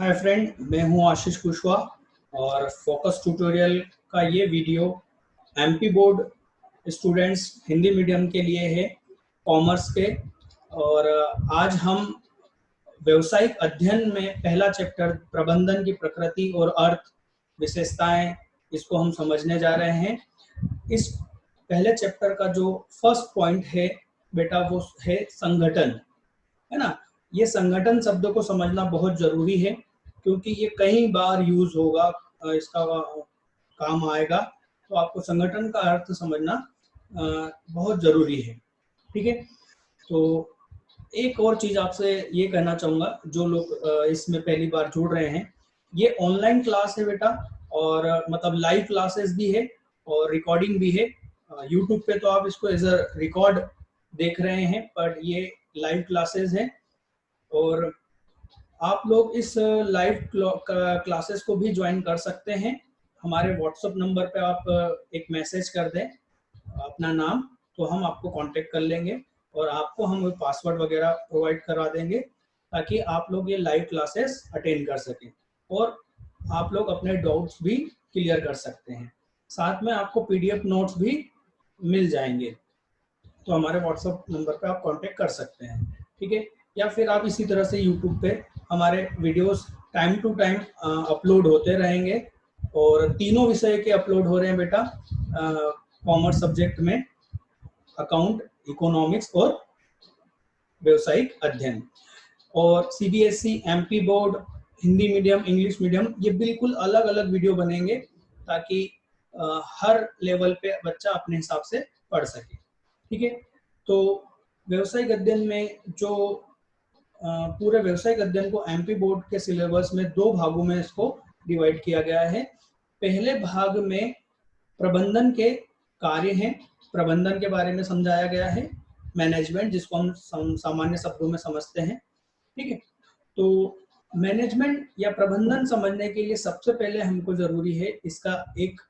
Hi friend, मैं हूं आशीष कुशवाहा और फोकस ट्यूटोरियल का ये video MP board students Hindi medium के लिए है, कॉमर्स के। और आज हम व्यवसायिक अध्ययन में पहला चैप्टर प्रबंधन की प्रकृति और अर्थ विशेषताएं, इसको हम समझने जा रहे हैं। इस पहले चैप्टर का जो फर्स्ट पॉइंट है बेटा, वो है संगठन, है ना। ये संगठन शब्द को समझना बहुत जरूरी है क्योंकि ये कई बार यूज होगा, इसका काम आएगा। तो आपको संगठन का अर्थ समझना बहुत जरूरी है, ठीक है। तो एक और चीज आपसे ये कहना चाहूंगा, जो लोग इसमें पहली बार जुड़ रहे हैं, ये ऑनलाइन क्लास है बेटा, और मतलब लाइव क्लासेस भी है और रिकॉर्डिंग भी है। यूट्यूब पे तो आप इसको एज अ रिकॉर्ड देख रहे हैं, पर ये लाइव क्लासेस हैं। और आप लोग इस लाइव क्लासेस को भी ज्वाइन कर सकते हैं। हमारे व्हाट्सएप नंबर पे आप एक मैसेज कर दें अपना नाम, तो हम आपको कांटेक्ट कर लेंगे और आपको हम पासवर्ड वगैरह प्रोवाइड करा देंगे ताकि आप लोग ये लाइव क्लासेस अटेंड कर सकें और आप लोग अपने डाउट्स भी क्लियर कर सकते हैं। साथ में आपको पीडीएफ नोट्स भी मिल जाएंगे, तो हमारे व्हाट्सएप नंबर पे आप कांटेक्ट कर सकते हैं, ठीक है। या फिर आप इसी तरह से यूट्यूब पे हमारे videos time to time upload होते रहेंगे, और तीनों विषय के अपलोड हो रहे हैं बेटा, कॉमर्स सब्जेक्ट में अकाउंट, इकोनॉमिक्स और व्यवसायिक अध्ययन। और CBSE, MP board, Hindi medium, English medium, ये बिल्कुल अलग अलग वीडियो बनेंगे ताकि हर लेवल पे बच्चा अपने हिसाब से पढ़ सके, ठीक है। तो व्यवसायिक अध्ययन में जो पूरे व्यवसायिक अध्ययन को एमपी बोर्ड के सिलेबस में दो भागों में इसको डिवाइड किया गया है। पहले भाग में प्रबंधन के कार्य हैं, प्रबंधन के बारे में समझाया गया है, मैनेजमेंट, जिसको हम सामान्य शब्दों में समझते हैं, ठीक है। तो मैनेजमेंट या प्रबंधन समझने के लिए सबसे पहले हमको जरूरी है इसका एक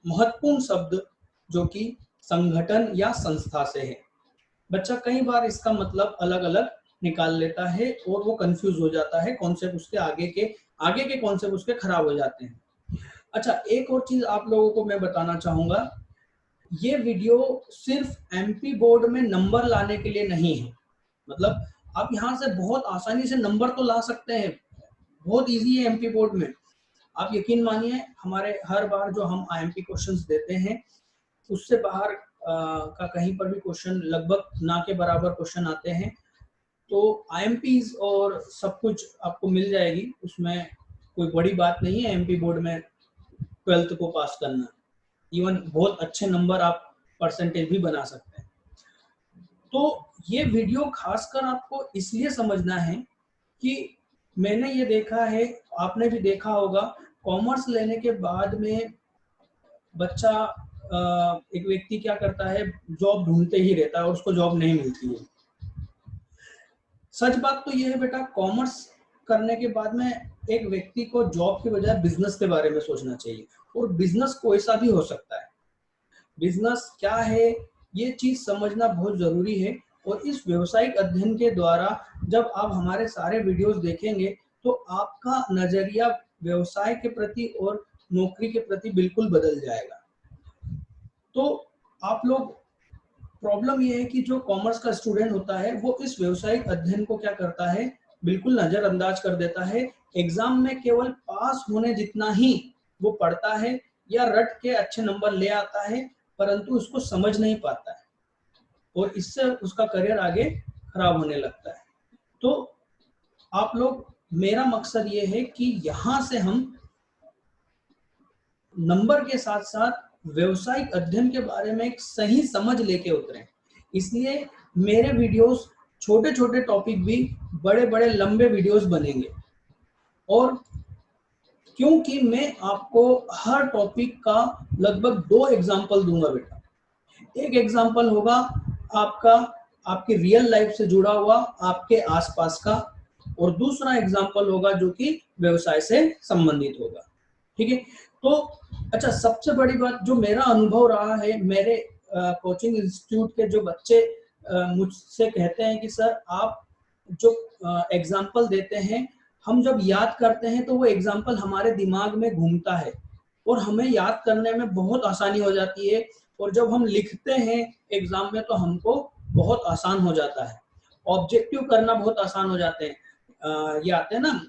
महत्वपूर्ण शब्द, जो कि संगठन या संस्था से है। बच्चा कई बार इसका मतलब अलग अलग निकाल लेता है और वो कंफ्यूज हो जाता है, कॉन्सेप्ट उसके आगे के कॉन्सेप्ट उसके खराब हो जाते हैं। अच्छा, एक और चीज आप लोगों को मैं बताना चाहूंगा, ये वीडियो सिर्फ एमपी बोर्ड में नंबर लाने के लिए नहीं है। मतलब आप यहाँ से बहुत आसानी से नंबर तो ला सकते हैं, बहुत इजी है एमपी बोर्ड में। आप यकीन मानिए, हमारे हर बार जो हम आईएमपी क्वेश्चंस देते हैं, उससे बाहर का कहीं पर भी क्वेश्चन, लगभग ना के बराबर क्वेश्चन आते हैं। तो आईएमपीज और सब कुछ आपको मिल जाएगी, उसमें कोई बड़ी बात नहीं है एमपी बोर्ड में 12th को पास करना। इवन बहुत अच्छे नंबर आप परसेंटेज भी बना सकते हैं। तो ये वीडियो खासकर आपको इसलिए समझना है कि मैंने ये देखा है, आपने भी देखा होगा, कॉमर्स लेने के बाद में बच्चा, एक व्यक्ति क्या करता है, जॉब ढूंढते ही रहता है और उसको जॉब नहीं मिलती है। सच बात तो ये है बेटा, कॉमर्स करने के बाद में एक व्यक्ति को जॉब के बजाय बिजनेस के बारे में सोचना चाहिए, और बिजनेस कोई सा भी हो सकता है। बिजनेस क्या है ये चीज समझना बहुत जरूरी है। और इस व्यवसायिक अध्ययन के द्वारा जब आप हमारे सारे वीडियोस देखेंगे तो आपका नजरिया व्यवसाय के प्रति और नौकरी के प्रति बिल्कुल बदल जाएगा। तो आप लोग, प्रॉब्लम ये है कि जो कॉमर्स का स्टूडेंट होता है वो इस व्यवसायिक अध्ययन को क्या करता है, बिल्कुल नजरअंदाज कर देता है। एग्जाम में केवल पास होने जितना ही वो पढ़ता है या रट के अच्छे नंबर ले आता है, परंतु उसको समझ नहीं पाता है और इससे उसका करियर आगे खराब होने लगता है। तो आप लोग, मेरा मकसद ये है कि यहाँ से हम नंबर के साथ साथ व्यवसायिक अध्ययन के बारे में एक सही समझ लेके उतरें। इसलिए मेरे वीडियोस छोटे छोटे टॉपिक भी बड़े बड़े लंबे वीडियोस बनेंगे, और क्योंकि मैं आपको हर टॉपिक का लगभग 2 एग्जाम्पल दूंगा बेटा। एक एग्जाम्पल होगा आपका, आपकी रियल लाइफ से जुड़ा हुआ, आपके आसपास का, और दूसरा एग्जाम्पल होगा जो कि व्यवसाय से संबंधित होगा, ठीक है। तो अच्छा, सबसे बड़ी बात जो मेरा अनुभव रहा है, मेरे कोचिंग इंस्टीट्यूट के जो बच्चे मुझसे कहते हैं कि सर आप जो एग्जाम्पल देते हैं हम जब याद करते हैं तो वो एग्जाम्पल हमारे दिमाग में घूमता है और हमें याद करने में बहुत आसानी हो जाती है, और जब हम लिखते हैं एग्जाम में तो हमको बहुत आसान हो जाता है, ऑब्जेक्टिव करना बहुत आसान हो जाते हैं। ये आते हैं ना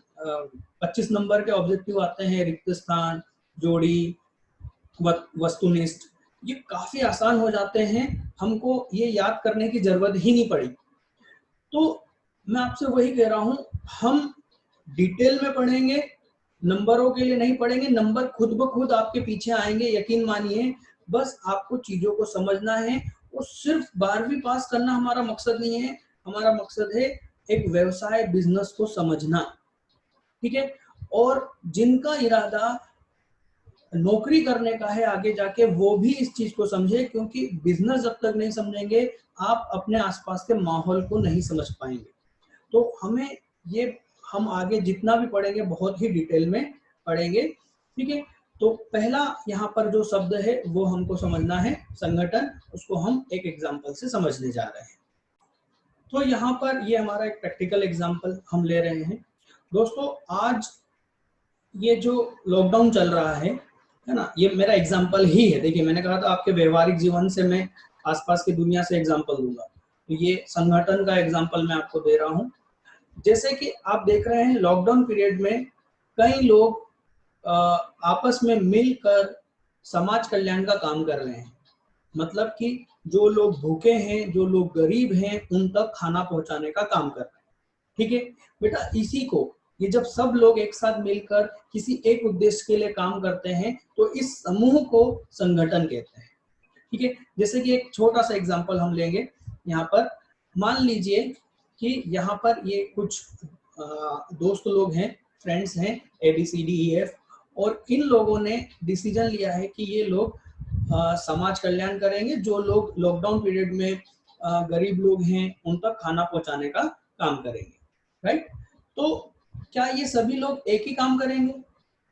25 नंबर के ऑब्जेक्टिव आते हैं, रिक्त स्थान, जोड़ी, वस्तुनिष्ठ, ये काफी आसान हो जाते हैं, हमको ये याद करने की जरूरत ही नहीं पड़ी। तो मैं आपसे वही कह रहा हूं, हम डिटेल में पढ़ेंगे, नंबरों के लिए नहीं पढ़ेंगे, नंबर खुद ब खुद आपके पीछे आएंगे, यकीन मानिए। बस आपको चीजों को समझना है, और सिर्फ 12वीं पास करना हमारा मकसद नहीं है, हमारा मकसद है एक व्यवसाय, बिजनेस को समझना, ठीक है। और जिनका इरादा नौकरी करने का है आगे जाके, वो भी इस चीज को समझे, क्योंकि बिजनेस जब तक नहीं समझेंगे आप अपने आसपास के माहौल को नहीं समझ पाएंगे। तो हमें ये, हम आगे जितना भी पढ़ेंगे बहुत ही डिटेल में पढ़ेंगे, ठीक है। तो पहला यहाँ पर जो शब्द है वो हमको समझना है, संगठन, उसको हम एक एग्जाम्पल से समझने जा रहे हैं। तो यहाँ पर ये हमारा एक प्रैक्टिकल एग्जाम्पल हम ले रहे हैं। दोस्तों, आज ये जो लॉकडाउन चल रहा है ना, ये मेरा एग्जाम्पल ही है। देखिए, मैंने कहा था आपके व्यवहारिक जीवन से मैं आसपास की दुनिया से एग्जाम्पल दूंगा, तो ये संगठन का एग्जाम्पल मैं आपको दे रहा हूँ। जैसे कि आप देख रहे हैं, लॉकडाउन पीरियड में कई लोग आपस में मिलकर समाज कल्याण का काम कर रहे हैं। मतलब कि जो लोग भूखे हैं, जो लोग गरीब हैं, उन तक खाना पहुंचाने का काम कर रहे हैं, ठीक है बेटा। इसी को, ये जब सब लोग एक साथ मिलकर किसी एक उद्देश्य के लिए काम करते हैं तो इस समूह को संगठन कहते हैं, ठीक है। जैसे कि एक छोटा सा एग्जांपल हम लेंगे यहाँ पर। मान लीजिए कि यहाँ पर ये कुछ दोस्त लोग हैं, फ्रेंड्स हैं, ABCDEF, और इन लोगों ने डिसीजन लिया है कि ये लोग समाज कल्याण करेंगे। जो लोग लॉकडाउन पीरियड में गरीब लोग हैं उन तक खाना पहुंचाने का काम करेंगे, राइट। तो क्या ये सभी लोग एक ही काम करेंगे?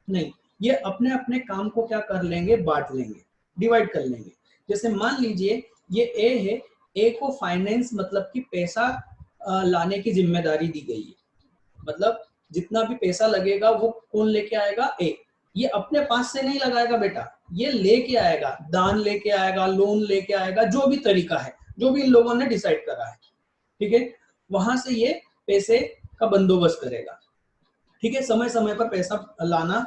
नहीं, ये अपने अपने काम को क्या कर लेंगे, बांट लेंगे, डिवाइड कर लेंगे। जैसे मान लीजिए ये ए है, ए को फाइनेंस मतलब कि पैसा लाने की जिम्मेदारी दी गई है। मतलब जितना भी पैसा लगेगा वो कौन लेके आएगा? ए। ये अपने पास से नहीं लगाएगा बेटा, ये लेके आएगा, दान लेके आएगा, लोन लेके आएगा, जो भी तरीका है, जो भी इन लोगों ने डिसाइड करा है, ठीक है। वहां से ये पैसे का बंदोबस्त करेगा, ठीक है। समय समय पर पैसा लाना,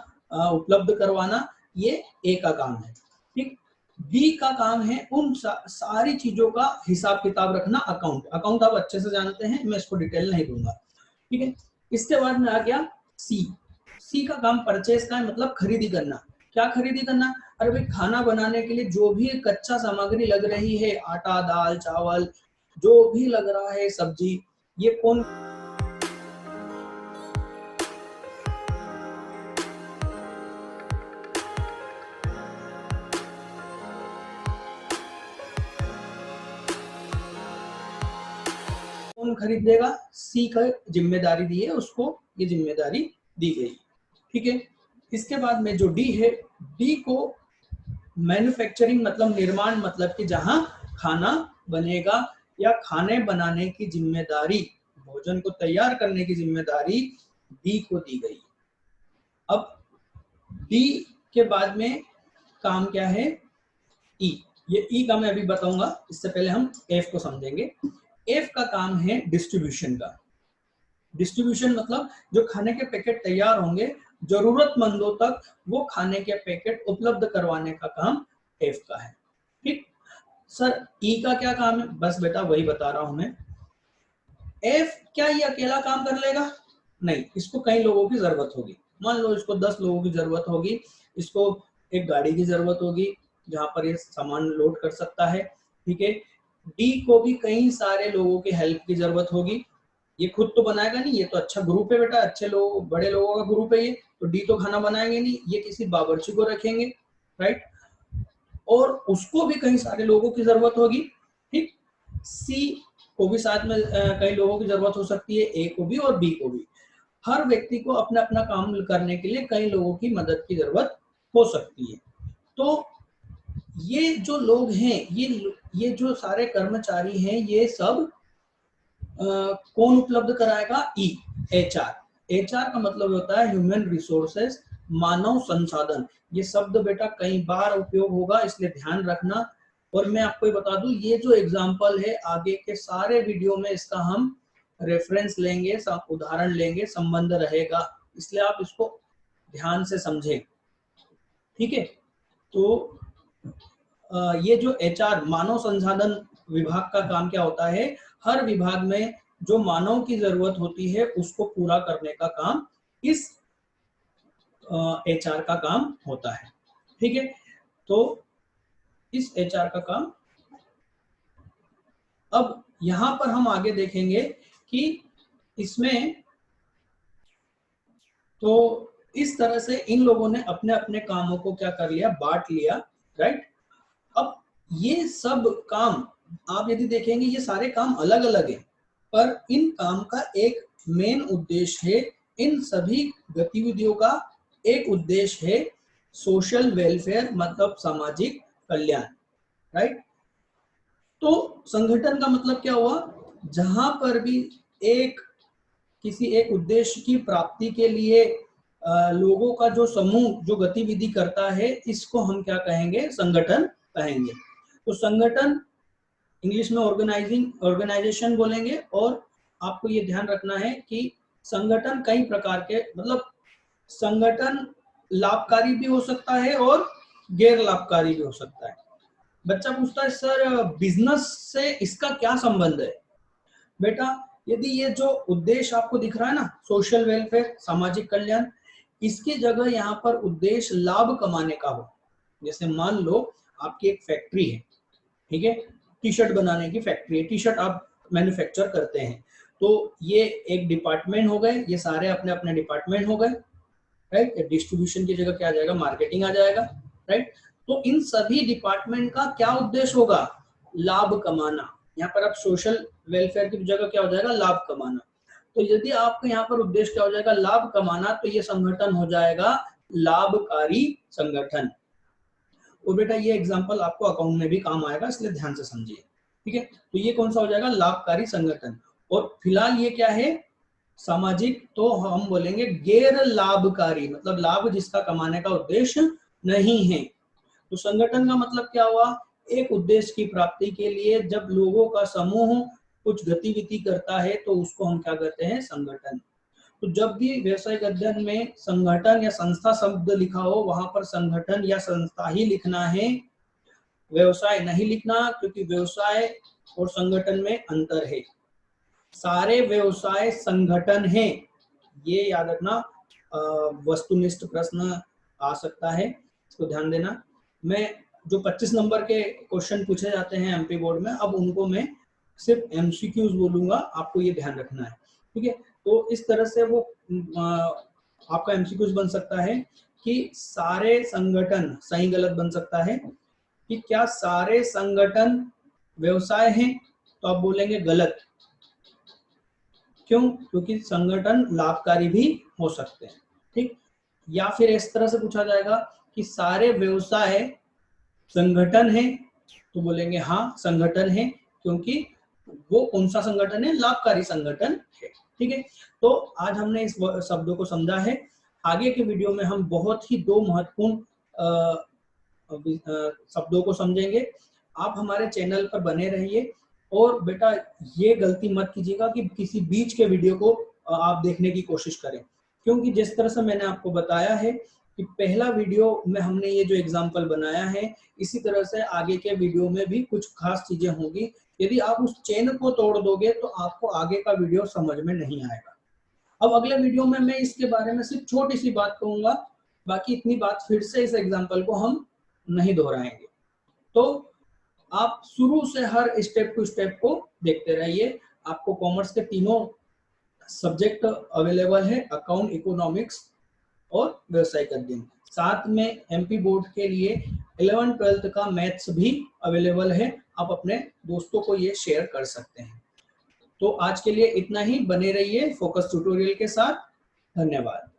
उपलब्ध करवाना, ये ए का काम है, ठीक। बी का काम है उन सारी चीजों का हिसाब किताब रखना, अकाउंट आप अच्छे से जानते हैं, मैं इसको डिटेल नहीं दूंगा, ठीक है। इसके बाद में आ गया सी का काम परचेज का है, मतलब खरीदी करना। क्या खरीदी करना? अरे भाई, खाना बनाने के लिए जो भी कच्चा सामग्री लग रही है, आटा, दाल, चावल, जो भी लग रहा है, सब्जी, ये कौन खरीदेगा? सी का जिम्मेदारी दी है, उसको ये जिम्मेदारी दी गई, ठीक है। इसके बाद में जो डी है, डी को मैन्युफैक्चरिंग मतलब निर्माण, मतलब कि जहां खाना बनेगा या खाने बनाने की जिम्मेदारी, भोजन को तैयार करने की जिम्मेदारी डी को दी गई। अब डी के बाद में काम क्या है? ई। ये ई का मैं अभी बताऊंगा, इससे पहले हम एफ को समझेंगे। एफ का काम है डिस्ट्रीब्यूशन का। डिस्ट्रीब्यूशन मतलब जो खाने के पैकेट तैयार होंगे, जरूरतमंदों तक वो खाने के पैकेट उपलब्ध करवाने का काम एफ का है, ठीक। सर, ई का क्या काम है? बस बेटा वही बता रहा हूं मैं। एफ क्या ये अकेला काम कर लेगा? नहीं, इसको कई लोगों की जरूरत होगी। मान लो इसको 10 लोगों की जरूरत होगी, इसको एक गाड़ी की जरूरत होगी जहां पर ये सामान लोड कर सकता है, ठीक है। डी को भी कई सारे लोगों की हेल्प की जरूरत होगी, ये खुद तो बनाएगा नहीं, ये तो अच्छा ग्रुप है बेटा, अच्छे लोग, बड़े लोगों का ग्रुप है ये, तो डी तो खाना बनाएंगे नहीं, ये किसी बावर्ची को रखेंगे, राइट। और उसको भी कई सारे लोगों की जरूरत होगी, ठीक। सी को भी साथ में कई लोगों की जरूरत हो सकती है, ए को भी और बी को भी। हर व्यक्ति को अपना अपना काम करने के लिए कई लोगों की मदद की जरूरत हो सकती है। तो ये जो लोग हैं, ये जो सारे कर्मचारी हैं, ये सब कौन उपलब्ध कराएगा? ई, HR। एचआर का मतलब होता है ह्यूमन रिसोर्सेस, मानव संसाधन। ये शब्द बेटा कई बार उपयोग होगा, इसलिए ध्यान रखना। और मैं आपको ये बता दूं, ये जो एग्जाम्पल है आगे के सारे वीडियो में इसका हम रेफरेंस लेंगे, उदाहरण लेंगे, संबंध रहेगा, इसलिए आप इसको ध्यान से समझें, ठीक है। तो ये जो एचआर मानव संसाधन विभाग का काम क्या होता है, हर विभाग में जो मानव की जरूरत होती है उसको पूरा करने का काम इस एचआर का काम होता है, ठीक है। तो इस एचआर का काम, अब यहां पर हम आगे देखेंगे कि इसमें तो इस तरह से इन लोगों ने अपने अपने कामों को क्या कर लिया, बांट लिया, राइट। अब ये सब काम आप यदि देखेंगे ये सारे काम अलग अलग हैं, पर इन काम का एक मेन उद्देश्य है, इन सभी गतिविधियों का एक उद्देश्य है सोशल वेलफेयर, मतलब सामाजिक कल्याण, राइट। तो संगठन का मतलब क्या हुआ, जहां पर भी किसी एक उद्देश्य की प्राप्ति के लिए लोगों का जो समूह जो गतिविधि करता है, इसको हम क्या कहेंगे, संगठन कहेंगे। तो संगठन इंग्लिश में ऑर्गेनाइजेशन बोलेंगे। और आपको ये ध्यान रखना है कि संगठन कई प्रकार के, मतलब संगठन लाभकारी भी हो सकता है और गैर लाभकारी भी हो सकता है। बच्चा पूछता है सर बिजनेस से इसका क्या संबंध है। बेटा यदि ये जो उद्देश्य आपको दिख रहा है ना, सोशल वेलफेयर, सामाजिक कल्याण, इसकी जगह यहाँ पर उद्देश्य लाभ कमाने का हो, जैसे मान लो आपकी एक फैक्ट्री है, ठीक है, टी शर्ट बनाने की फैक्ट्री है, टी शर्ट आप मैन्युफैक्चर करते हैं, तो ये एक डिपार्टमेंट हो गए, ये सारे अपने अपने डिपार्टमेंट हो गए, राइट। डिस्ट्रीब्यूशन की जगह क्या आ जाएगा, मार्केटिंग आ जाएगा, राइट। तो इन सभी डिपार्टमेंट का क्या उद्देश्य होगा, लाभ कमाना। यहाँ पर आप सोशल वेलफेयर की जगह क्या हो जाएगा, लाभ कमाना। तो यदि आपका यहाँ पर उद्देश्य क्या हो जाएगा, लाभ कमाना, तो ये संगठन हो जाएगा लाभकारी संगठन। और बेटा ये एग्जांपल आपको अकाउंट में भी काम आएगा, इसलिए ध्यान से समझिए, ठीक है। तो ये कौन सा हो जाएगा, लाभकारी संगठन। और फिलहाल ये क्या है, सामाजिक, तो हम बोलेंगे गैर लाभकारी, मतलब लाभ जिसका कमाने का उद्देश्य नहीं है। तो संगठन का मतलब क्या हुआ, एक उद्देश्य की प्राप्ति के लिए जब लोगों का समूह कुछ गतिविधि करता है तो उसको हम क्या कहते हैं, संगठन। तो जब भी व्यवसायिक अध्ययन में संगठन या संस्था शब्द लिखा हो, वहां पर संगठन या संस्था ही लिखना है, व्यवसाय नहीं लिखना, क्योंकि व्यवसाय और संगठन में अंतर है। सारे व्यवसाय संगठन है, ये याद रखना। वस्तुनिष्ठ प्रश्न आ सकता है, इसको ध्यान देना। मैं जो 25 नंबर के क्वेश्चन पूछे जाते हैं एमपी बोर्ड में, अब उनको मैं सिर्फ एमसीक्यूज बोलूंगा, आपको ये ध्यान रखना है, ठीक है। तो इस तरह से वो आपका एमसीक्यूज बन सकता है कि सारे संगठन, सही गलत बन सकता है कि क्या सारे संगठन व्यवसाय हैं, तो आप बोलेंगे गलत। क्यों, क्योंकि संगठन लाभकारी भी हो सकते हैं, ठीक। या फिर इस तरह से पूछा जाएगा कि सारे व्यवसाय संगठन है, तो बोलेंगे हाँ संगठन है, क्योंकि वो कौन सा संगठन है, लाभकारी संगठन है, ठीक है। तो आज हमने इस शब्दों को समझा है। आगे के वीडियो में हम बहुत ही दो महत्वपूर्ण शब्दों को समझेंगे। आप हमारे चैनल पर बने रहिए। और बेटा ये गलती मत कीजिएगा कि किसी बीच के वीडियो को आप देखने की कोशिश करें, क्योंकि जिस तरह से मैंने आपको बताया है कि पहला वीडियो में हमने ये जो एग्जाम्पल बनाया है, इसी तरह से आगे के वीडियो में भी कुछ खास चीजें होंगी। यदि आप उस चेन को तोड़ दोगे तो आपको आगे का वीडियो समझ में नहीं आएगा। अब अगले वीडियो में मैं इसके बारे में सिर्फ छोटी सी बात कहूंगा, बाकी इतनी बात फिर से इस एग्जाम्पल को हम नहीं दोहराएंगे। तो आप शुरू से हर स्टेप टू स्टेप को देखते रहिए। आपको कॉमर्स के तीनों सब्जेक्ट अवेलेबल है, अकाउंट, इकोनॉमिक्स और व्यवसायिक अध्ययन। साथ में एमपी बोर्ड के लिए 11th-12th का मैथ्स भी अवेलेबल है, आप अपने दोस्तों को ये शेयर कर सकते हैं। तो आज के लिए इतना ही, बने रहिए फोकस ट्यूटोरियल के साथ। धन्यवाद।